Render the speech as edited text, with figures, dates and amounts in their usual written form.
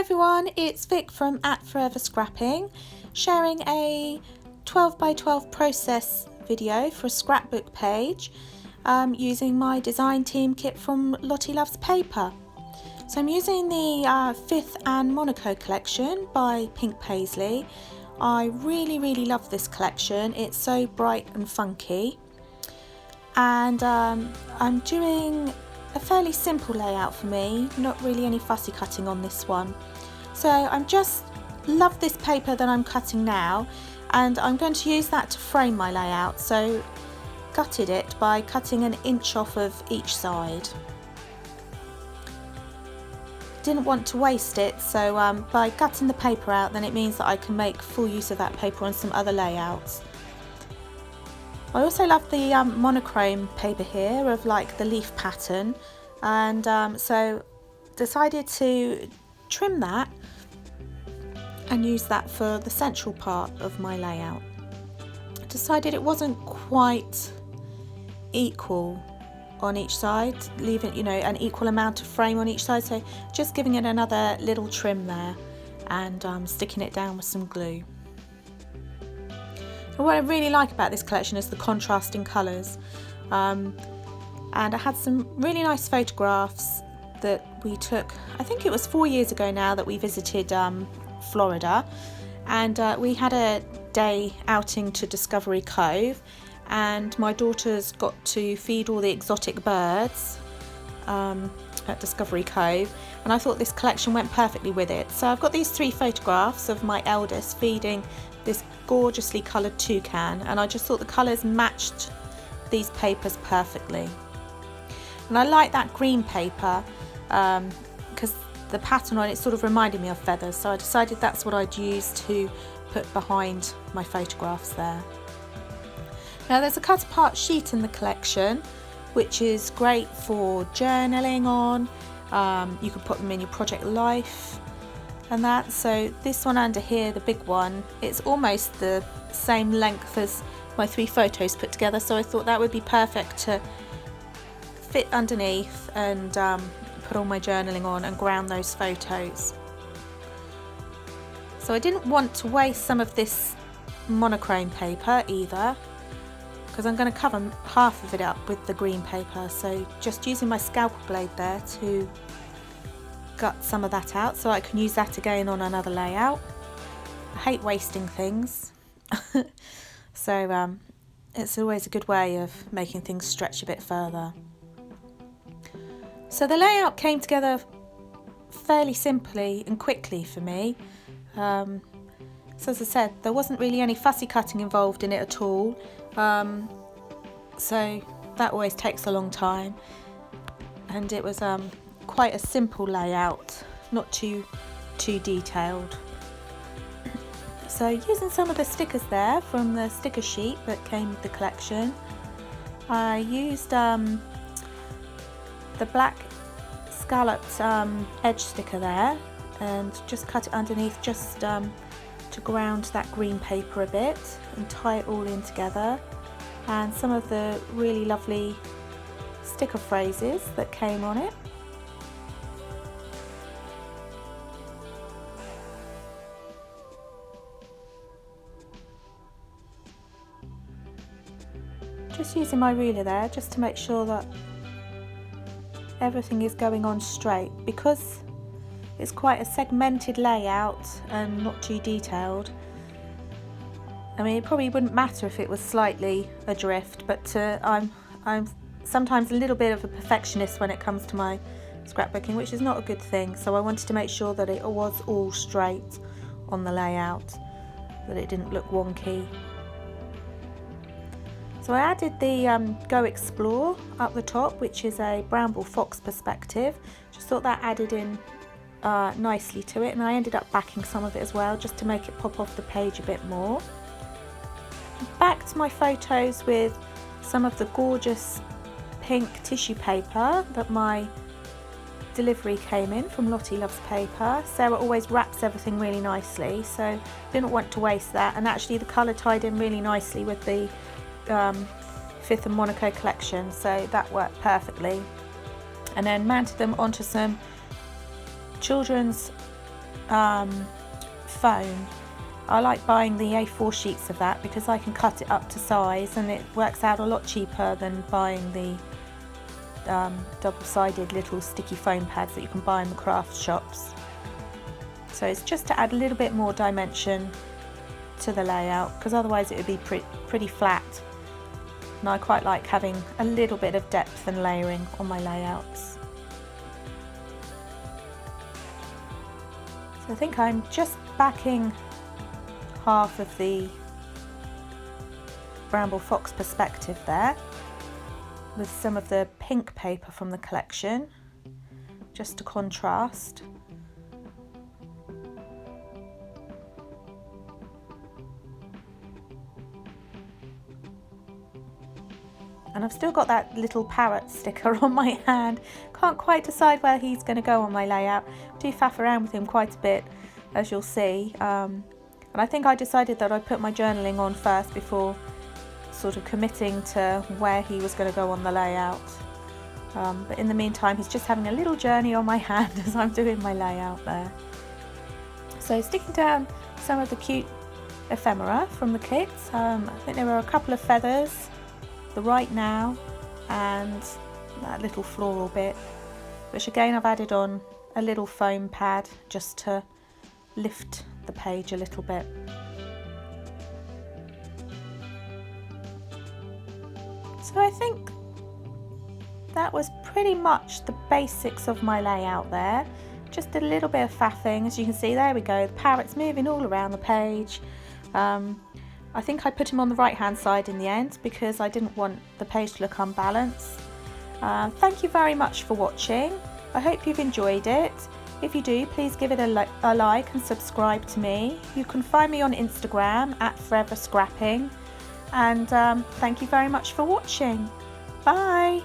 everyone, it's Vic from @Forever Scrapping, sharing a 12 by 12 process video for a scrapbook page using my design team kit from Lottie Loves Paper. So I'm using the 5th and Monaco collection by Pink Paisley. I really love this collection. It's so bright and funky, and I'm doing a fairly simple layout for me, not really any fussy cutting on this one. So I'm just love this paper that I'm cutting now, and I'm going to use that to frame my layout. So gutted it by cutting an inch off of each side. Didn't want to waste it, so by cutting the paper out, then it means that I can make full use of that paper on some other layouts. I also love the monochrome paper here of like the leaf pattern, and so decided to trim that and use that for the central part of my layout. Decided it wasn't quite equal on each side, leaving an equal amount of frame on each side, so just giving it another little trim there and sticking it down with some glue. And what I really like about this collection is the contrasting colours, and I had some really nice photographs that we took. I think it was 4 years ago now that we visited Florida, and we had a day outing to Discovery Cove, and my daughters got to feed all the exotic birds at Discovery Cove, and I thought this collection went perfectly with it. So I've got these 3 photographs of my eldest feeding this gorgeously coloured toucan, and I just thought the colours matched these papers perfectly. And I like that green paper because the pattern on it sort of reminded me of feathers, so I decided that's what I'd use to put behind my photographs there. Now there's a cut apart sheet in the collection, which is great for journaling on. You could put them in your project life and that. So this one under here, the big one, it's almost the same length as my 3 photos put together, so I thought that would be perfect to fit underneath and put all my journaling on and ground those photos. So I didn't want to waste some of this monochrome paper either, because I'm going to cover half of it up with the green paper, so just using my scalpel blade there to gut some of that out so I can use that again on another layout. I hate wasting things so it's always a good way of making things stretch a bit further. So the layout came together fairly simply and quickly for me. So as I said, there wasn't really any fussy cutting involved in it at all, so that always takes a long time, and it was quite a simple layout, not too detailed. So using some of the stickers there from the sticker sheet that came with the collection, I used the black scalloped edge sticker there and just cut it underneath just to ground that green paper a bit and tie it all in together, and some of the really lovely sticker phrases that came on it. Just using my ruler there just to make sure that everything is going on straight, because it's quite a segmented layout and not too detailed. I mean, it probably wouldn't matter if it was slightly adrift, but I'm sometimes a little bit of a perfectionist when it comes to my scrapbooking, which is not a good thing, so I wanted to make sure that it was all straight on the layout, that it didn't look wonky. So I added the Go Explore up the top, which is a Bramble Fox perspective. Just thought that added in nicely to it, and I ended up backing some of it as well just to make it pop off the page a bit more. Backed my photos with some of the gorgeous pink tissue paper that my delivery came in from Lottie Loves Paper. Sarah always wraps everything really nicely, so didn't want to waste that, and actually the colour tied in really nicely with the 5th and Monaco collection, so that worked perfectly. And then mounted them onto some children's foam. I like buying the A4 sheets of that because I can cut it up to size, and it works out a lot cheaper than buying the double-sided little sticky foam pads that you can buy in the craft shops. So it's just to add a little bit more dimension to the layout, because otherwise it would be pretty flat, and I quite like having a little bit of depth and layering on my layouts. So I think I'm just backing half of the Bramble Fox perspective there with some of the pink paper from the collection, just to contrast. And I've still got that little parrot sticker on my hand. Can't quite decide where he's going to go on my layout. Do faff around with him quite a bit, as you'll see. And I think I decided that I'd put my journaling on first before sort of committing to where he was going to go on the layout. But in the meantime, he's just having a little journey on my hand as I'm doing my layout there. So sticking down some of the cute ephemera from the kit. I think there were a couple of feathers, the right now, and that little floral bit, which again I've added on a little foam pad just to lift the page a little bit. So I think that was pretty much the basics of my layout there. Just a little bit of faffing, as you can see, there we go, the parrot's moving all around the page. I think I put him on the right hand side in the end because I didn't want the page to look unbalanced. Thank you very much for watching. I hope you've enjoyed it. If you do, please give it a like and subscribe to me. You can find me on Instagram at Forever Scrapping. And thank you very much for watching. Bye!